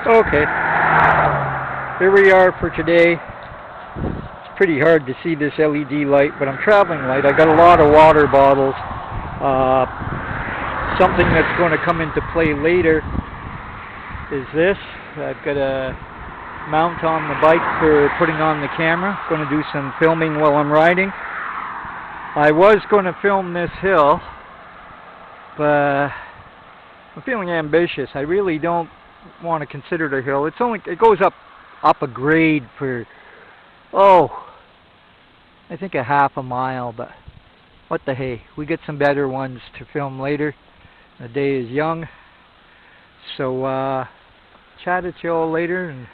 Okay, here we are for today. It's pretty hard to see this LED light, but I'm traveling light. I got a lot of water bottles. Something that's going to come into play later is this. I've got a mount on the bike for putting on the camera. Going to do some filming while I'm riding. I was going to film this hill, but I'm feeling ambitious. I really don't want to consider it a hill. It goes up a grade for I think a half a mile, but what the hey, we get some better ones to film later. The day is young, so chat at you all later and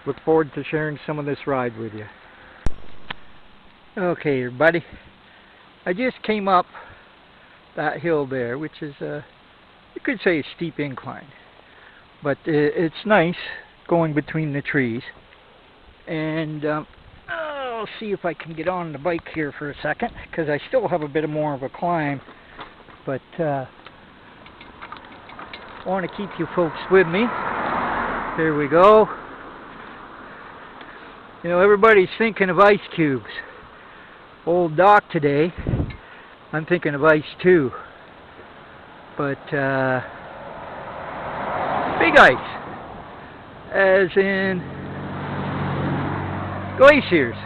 look forward to sharing some of this ride with you. Okay everybody, I just came up that hill there, which is you could say a steep incline, but it's nice going between the trees. And I'll see if I can get on the bike here for a second, because I still have a bit more of a climb, but I want to keep you folks with me. Here we go. You know, everybody's thinking of ice cubes. Old Doc today, I'm thinking of ice too, but big ice, as in glaciers.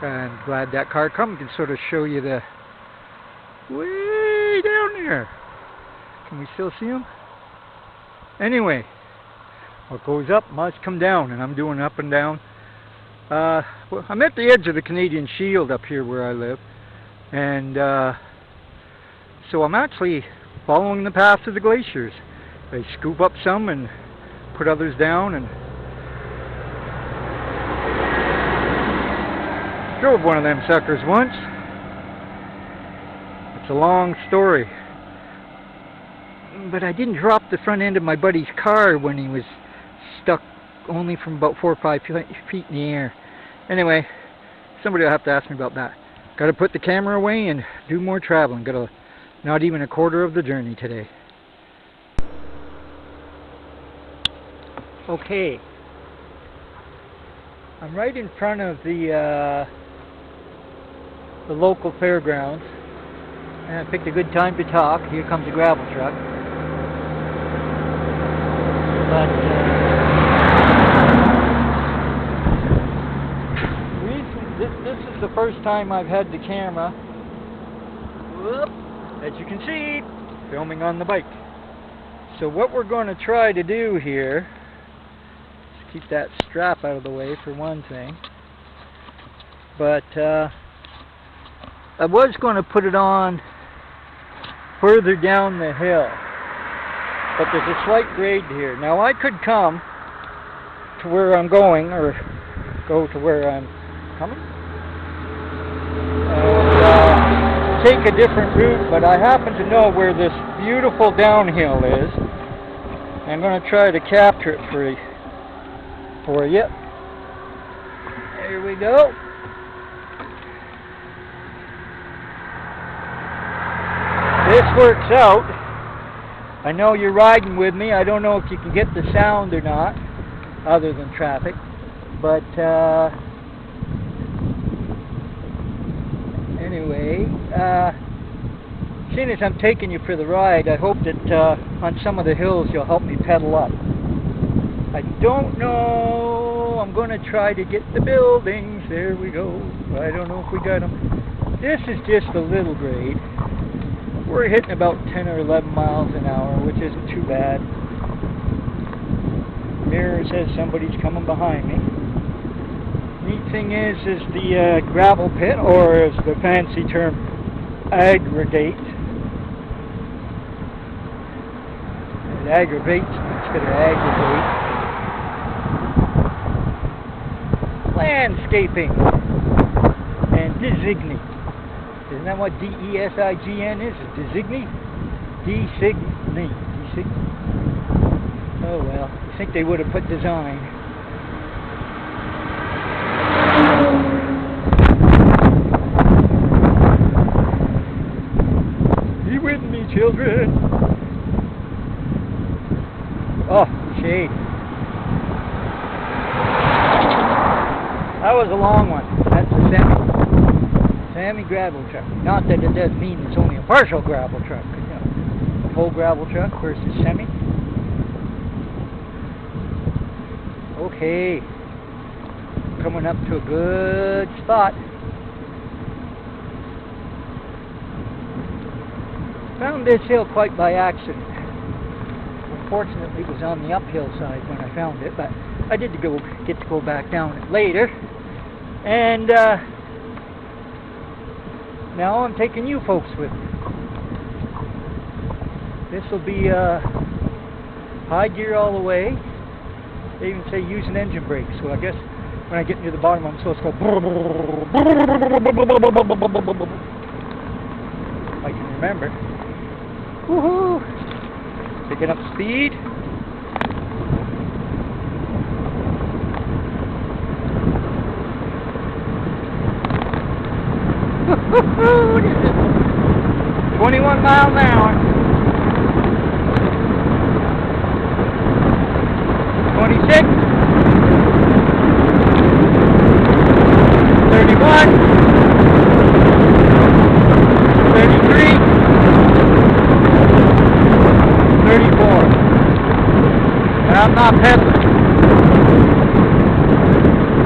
I'm glad that car come. I can sort of show you the way down there. Can we still see them? Anyway, what goes up must come down, and I'm doing up and down. Well, I'm at the edge of the Canadian Shield up here where I live, and so I'm actually following the path of the glaciers. They scoop up some and put others down, and drove one of them suckers once. It's a long story, but I didn't drop the front end of my buddy's car when he was stuck only from about 4 or 5 feet in the air. Anyway, somebody will have to ask me about that. Got to put the camera away and do more traveling. Got not even a quarter of the journey today. Okay, I'm right in front of the local fairgrounds, and I picked a good time to talk. Here comes a gravel truck. But this is the first time I've had the camera, as you can see, filming on the bike. So what we're going to try to do here, keep that strap out of the way for one thing, but I was going to put it on further down the hill, but there's a slight grade here. Now I could come to where I'm going, or go to where I'm coming, and take a different route, but I happen to know where this beautiful downhill is. I'm going to try to capture it for you. There we go. This works out. I know you're riding with me. I don't know if you can get the sound or not, other than traffic, but anyway, seeing as I'm taking you for the ride, I hope that on some of the hills you'll help me pedal up. I don't know. I'm going to try to get the buildings. There we go. I don't know if we got them. This is just a little grade. We're hitting about 10 or 11 miles an hour, which isn't too bad. Mirror says somebody's coming behind me. Neat thing is the gravel pit, or as the fancy term, aggregate. It aggravates instead of aggregate. Landscaping and designate. Isn't that what D-E-S-I-G-N is? Designate? Designate. Oh well, you think they would have put design. Be with me, children. Oh, shade. That was a long one. That's a semi gravel truck. Not that it does mean it's only a partial gravel truck. You know, full gravel truck versus semi. Okay, coming up to a good spot. Found this hill quite by accident. Unfortunately, it was on the uphill side when I found it, but I did get to go back down it later. And now I'm taking you folks with me. This will be high gear all the way. They even say use an engine brake, so I guess when I get near the bottom I'm supposed to go I can remember. Woohoo! Picking up speed. What is it? 21 miles an hour. 26, 31, 33, 34. And I'm not pedaling.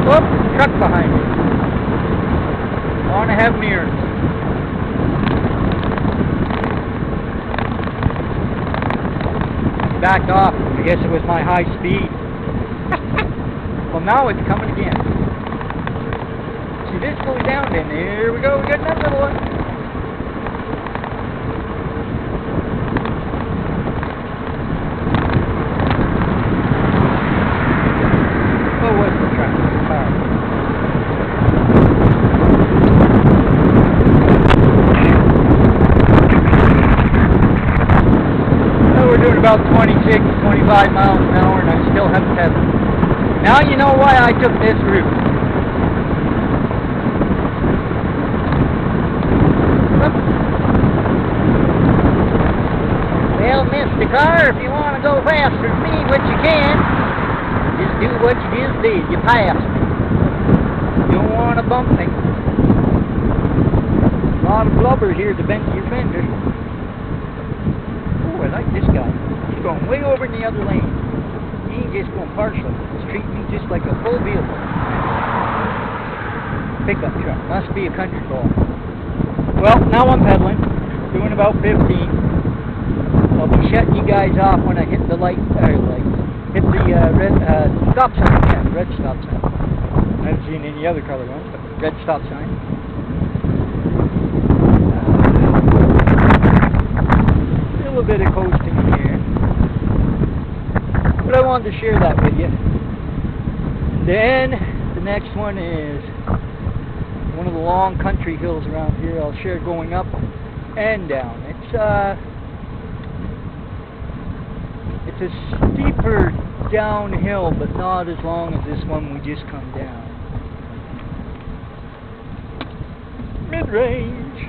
Whoop, truck behind me. I want to have mirrors. Backed off. I guess it was my high speed. Well, now it's coming again. See, this goes down, and here we go. We got another one. What was the truck? Well, we're doing about 26, 25 miles an hour, and I still haven't tested. Now you know why I took this route. Well, Mr. Car, if you want to go faster than me, which you can, just do what you just did. You passed me. You don't want to bump me. A lot of blubber here to bend your fender. Oh, I like this guy. He's going way over in the other lane. He ain't just going partial. He's treating me just like a full vehicle. Pickup truck. Must be a country ball. Well, now I'm pedaling. Doing about 15. I'll be shutting you guys off when I hit the light. Hit the red stop sign. Yeah, red stop sign. I haven't seen any other color ones, but red stop sign. A little bit of coasting here. But I wanted to share that with you. Then the next one is one of the long country hills around here. I'll share going up and down. It's a steeper downhill, but not as long as this one we just come down. Mid-range.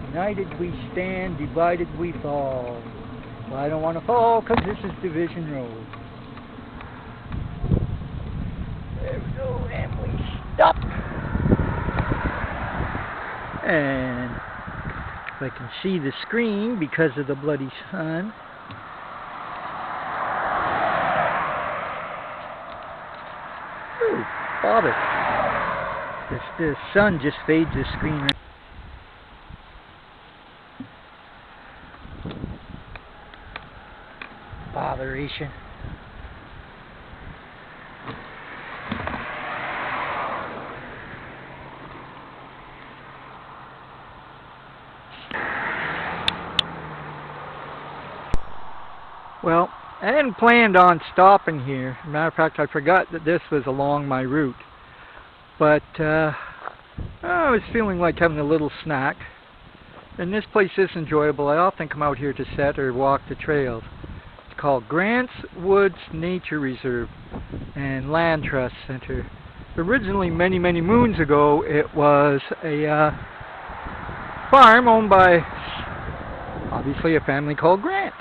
United we stand, divided we fall. Well, I don't want to fall because this is Division Road. There we go, and we stop. And if I can see the screen because of the bloody sun. Ooh, bother. The sun just fades the screen. Botheration. Well, I hadn't planned on stopping here. Matter of fact, I forgot that this was along my route. But I was feeling like having a little snack. And this place is enjoyable. I often come out here to set or walk the trails. Called Grants Woods Nature Reserve and Land Trust Center. Originally, many, many moons ago, it was a farm owned by, obviously, a family called Grant.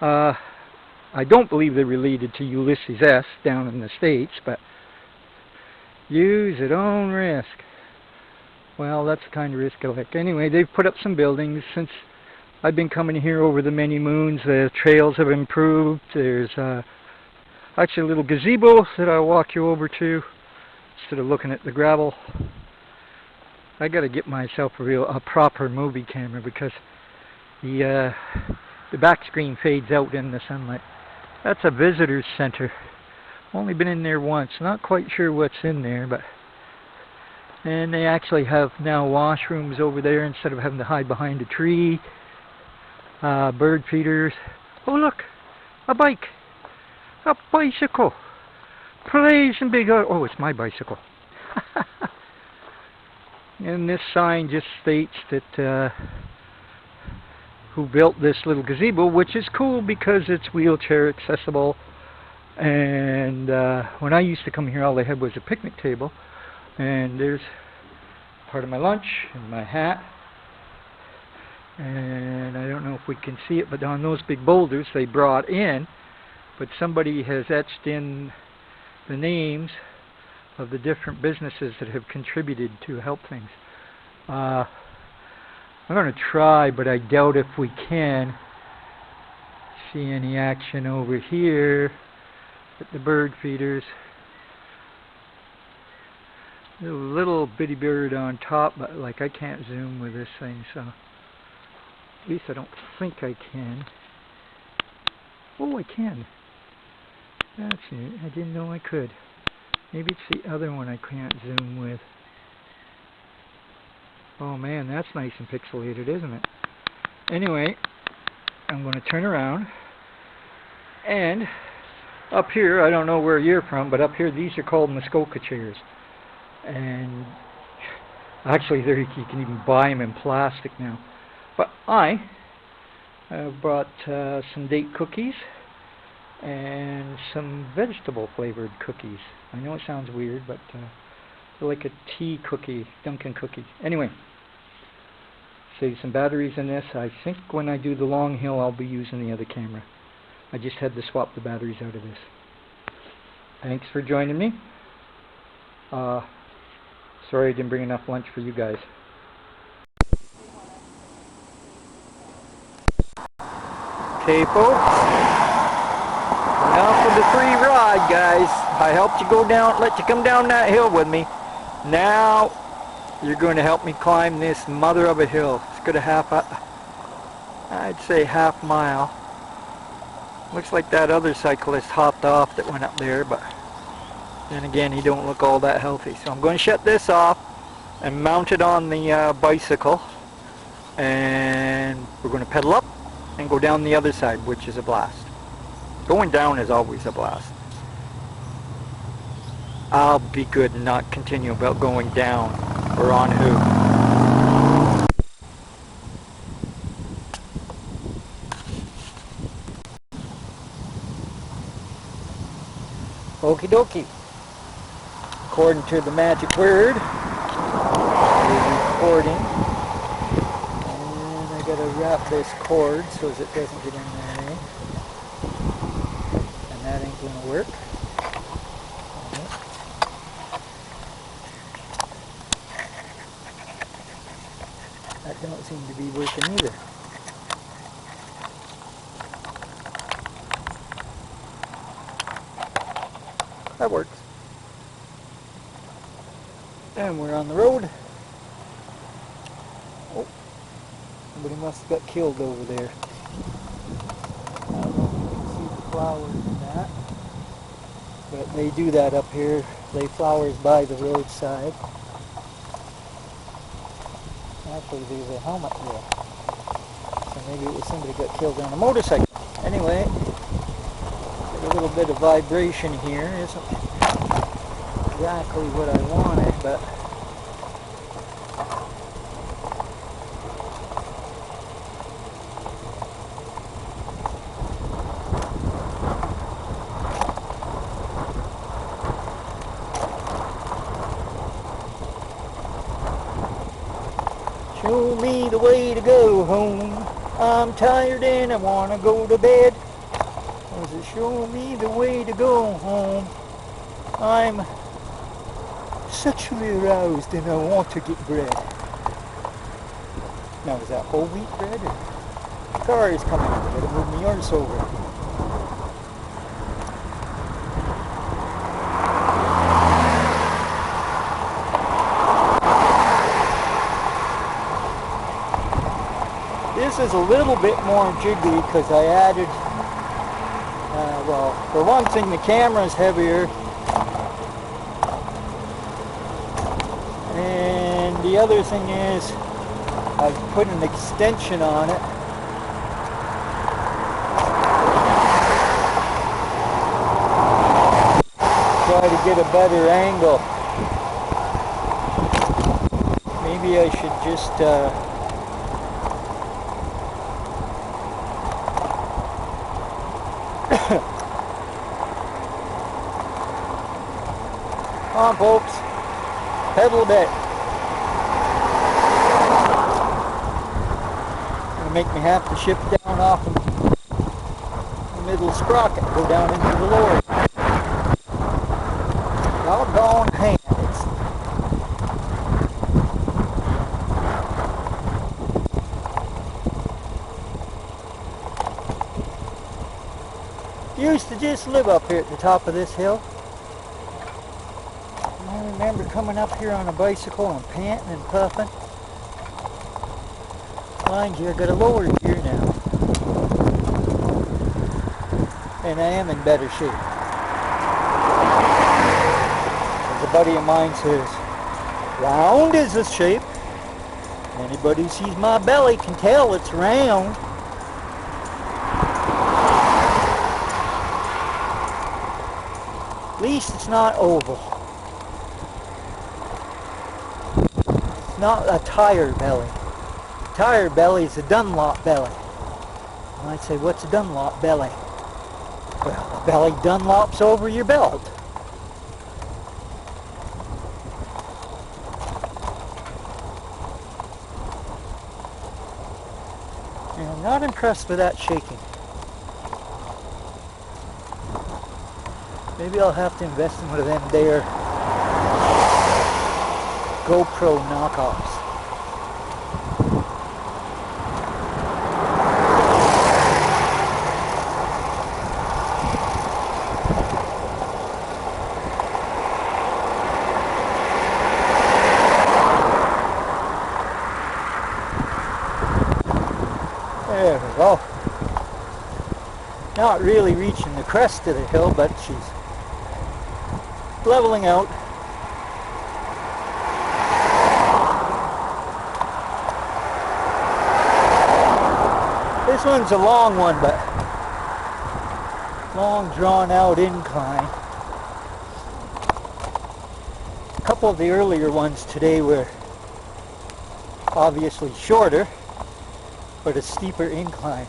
I don't believe they're related to Ulysses S. down in the States, but use at own risk. Well, that's the kind of risk I like. Anyway, they've put up some buildings since I've been coming here over the many moons. The trails have improved. There's actually a little gazebo that I'll walk you over to instead of looking at the gravel. I got to get myself a proper movie camera because the back screen fades out in the sunlight. That's a visitor's center. Only been in there once. Not quite sure what's in there, but and they actually have now washrooms over there instead of having to hide behind a tree. Bird feeders. Oh look, a bike, a bicycle. Plays and big. Oh, it's my bicycle. And this sign just states that who built this little gazebo, which is cool because it's wheelchair accessible. And when I used to come here, all they had was a picnic table. And there's part of my lunch and my hat. And I don't know if we can see it, but on those big boulders they brought in, but somebody has etched in the names of the different businesses that have contributed to help things. I'm going to try, but I doubt if we can see any action over here at the bird feeders. There's a little bitty bird on top, but like I can't zoom with this thing, so at least I don't think I can. Oh, I can. That's it. I didn't know I could. Maybe it's the other one I can't zoom with. Oh man, that's nice and pixelated, isn't it? Anyway, I'm going to turn around. And up here, I don't know where you're from, but up here these are called Muskoka chairs. And actually you can even buy them in plastic now. But I brought some date cookies and some vegetable flavored cookies. I know it sounds weird, but they're like a tea cookie, Dunkin' cookie. Anyway, save some batteries in this. I think when I do the long hill I'll be using the other camera. I just had to swap the batteries out of this. Thanks for joining me. Sorry I didn't bring enough lunch for you guys. Okay folks, now for the free ride, guys. I helped you go down, let you come down that hill with me. Now you're going to help me climb this mother of a hill. It's got I'd say half mile. Looks like that other cyclist hopped off that went up there, but then again he don't look all that healthy. So I'm going to shut this off and mount it on the bicycle, and we're going to pedal up and go down the other side, which is a blast. Going down is always a blast. I'll be good and not continue about going down or on who. Okie dokie. According to the magic word, we're recording. And I gotta wrap this cord so that it doesn't get in there. And that ain't gonna work. That don't seem to be working either. That works. And we're on the road. Oh, somebody must have got killed over there. I don't know if you can see the flowers in that, but they do that up here. Lay flowers by the roadside. Actually, there's a helmet there. So maybe it was somebody got killed on a motorcycle. Anyway, a little bit of vibration here. Isn't exactly what I wanted, but Show me the way to go home. I'm tired and I want to go to bed. Does it show me the way to go home? I'm sexually aroused and I want to get bread. Now is that whole wheat bread? Or the car is coming. I gotta move my arse over. This is a little bit more jiggly because I added, well, for one thing the camera is heavier, and the other thing is I've put an extension on it. Try to get a better angle. Maybe I should just come on, folks, pedal a bit. Gonna make me have to shift down off the middle sprocket, go down into the lower. Doggone hands. Used to just live up here at the top of this hill. I remember coming up here on a bicycle and panting and puffing. Mind you, I got a lower gear now. And I am in better shape. As a buddy of mine says, round is the shape. Anybody who sees my belly can tell it's round. At least it's not oval. It's not a tire belly. Tire belly is a Dunlop belly. You might say, what's a Dunlop belly? Well, the belly Dunlops over your belt. And I'm not impressed with that shaking. Maybe I'll have to invest in one of them there GoPro knockoffs. There we go. Not really reaching the crest of the hill, but she's leveling out. This one's a long one, but long drawn out incline. A couple of the earlier ones today were obviously shorter, but a steeper incline.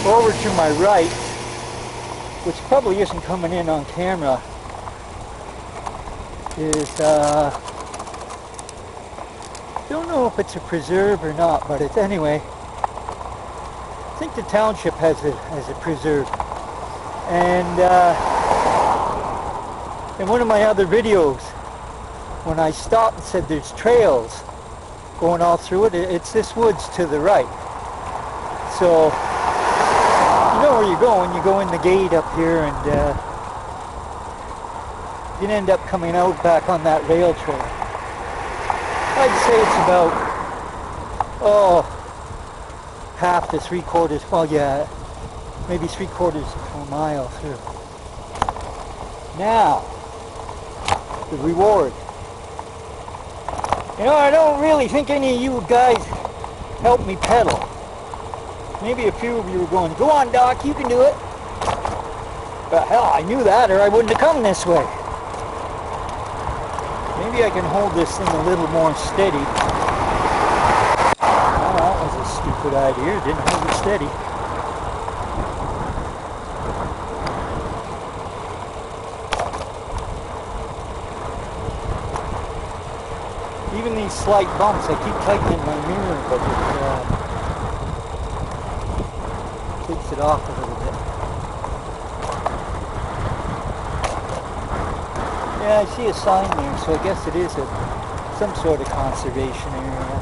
Over to my right, which probably isn't coming in on camera, is don't know if it's a preserve or not, but it's anyway. I think the township has a preserve. And in one of my other videos, when I stopped and said there's trails going all through it, it's this woods to the right. So you know where you're going. You go in the gate up here, and you end up coming out back on that rail trail. I'd say it's about, half to 3/4, well yeah, maybe 3/4 of a mile through. Now, the reward. You know, I don't really think any of you guys helped me pedal. Maybe a few of you were going, go on Doc, you can do it. But hell, I knew that or I wouldn't have come this way. Maybe I can hold this thing a little more steady. Well, that was a stupid idea, didn't hold it steady. Even these slight bumps, I keep tightening my mirror, but it takes it off a little bit. Yeah, I see a sign there, so I guess it is some sort of conservation area.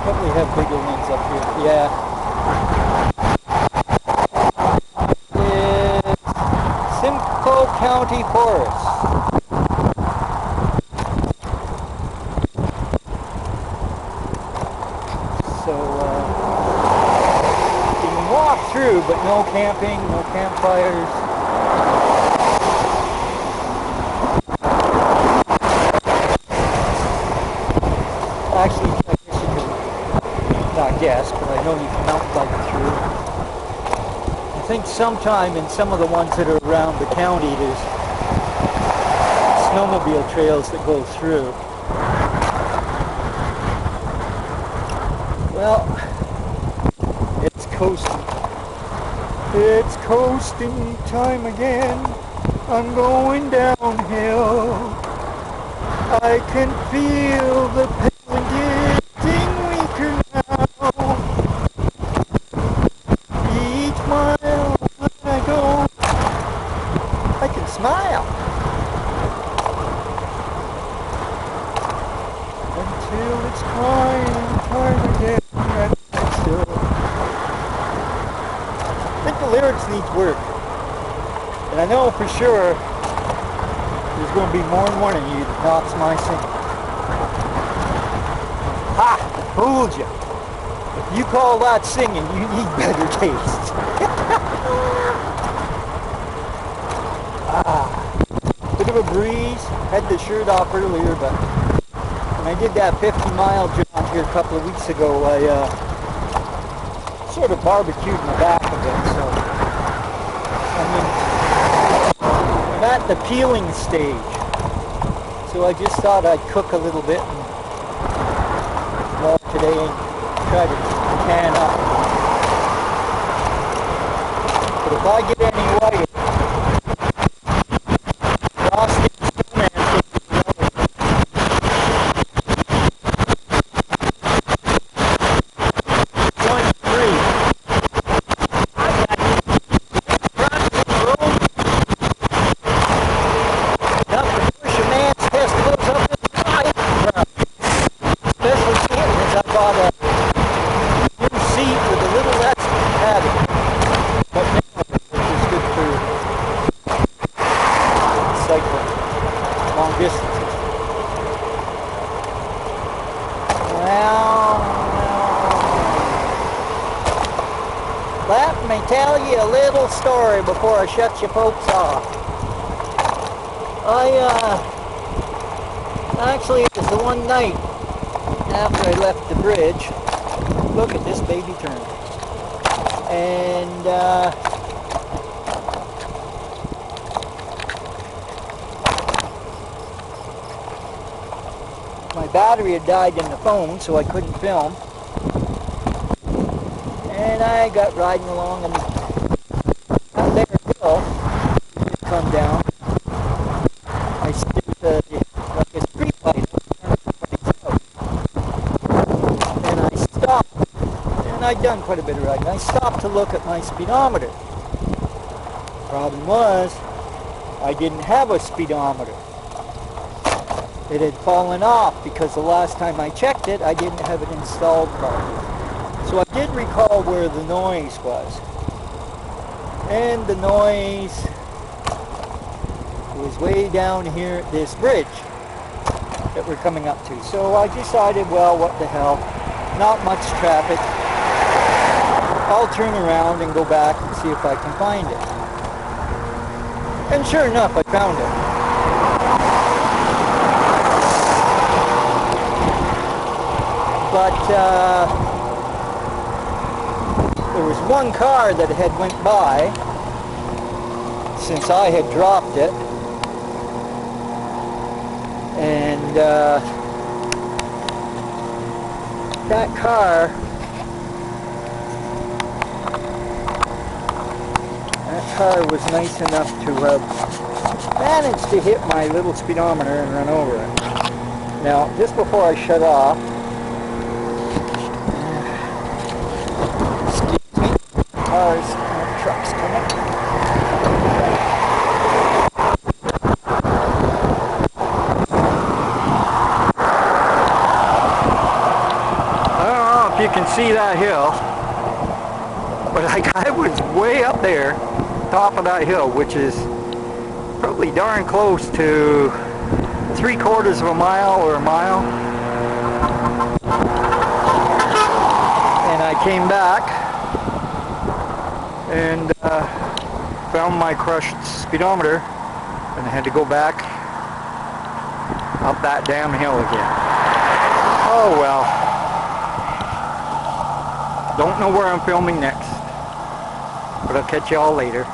Probably have bigger ones up here. Yeah. County Forest. So you can walk through, but no camping, no campfires. Actually, I guess you can, not guess, but I know you can mountain bike through. I think sometime in some of the ones that are around the county there's snowmobile trails that go through. Well, it's coasting. It's coasting time again. I'm going downhill. I can feel the pain getting weaker now. Each mile when I go, I can smile until it's crying time again. And still, I think the lyrics need work, and I know for sure there's going to be more than one of you that knocks my singing. Ha! Fooled you. If you call that singing, you need better taste. Bit of a breeze. Had the shirt off earlier, but when I did that 50-mile jaunt here a couple of weeks ago, I sort of barbecued in the back of it. So I'm at the peeling stage. So I just thought I'd cook a little bit and walk today and try to can up. But if I get any white, frosty snowman Let me tell you a little story before I shut you folks off. Actually it was the one night after I left the bridge. Look at this baby turn. And my battery had died in the phone, so I couldn't film. And I got riding along, and out there a hill come down. I skipped like a street light and I stopped. And I'd done quite a bit of riding. I stopped to look at my speedometer. Problem was, I didn't have a speedometer. It had fallen off because the last time I checked it, I didn't have it installed properly. So I did recall where the noise was. And the noise was way down here at this bridge that we're coming up to. So I decided, well, what the hell, not much traffic. I'll turn around and go back and see if I can find it. And sure enough, I found it. But there was one car that had went by since I had dropped it, and that car was nice enough to have managed to hit my little speedometer and run over it. Now, just before I shut off, excuse me, cars and trucks coming. I don't know if you can see that hill, but like I was way up there, top of that hill, which is probably darn close to 3/4 of a mile or a mile. And I came back and found my crushed speedometer, and I had to go back up that damn hill again. Oh well. Don't know where I'm filming next, but I'll catch you all later.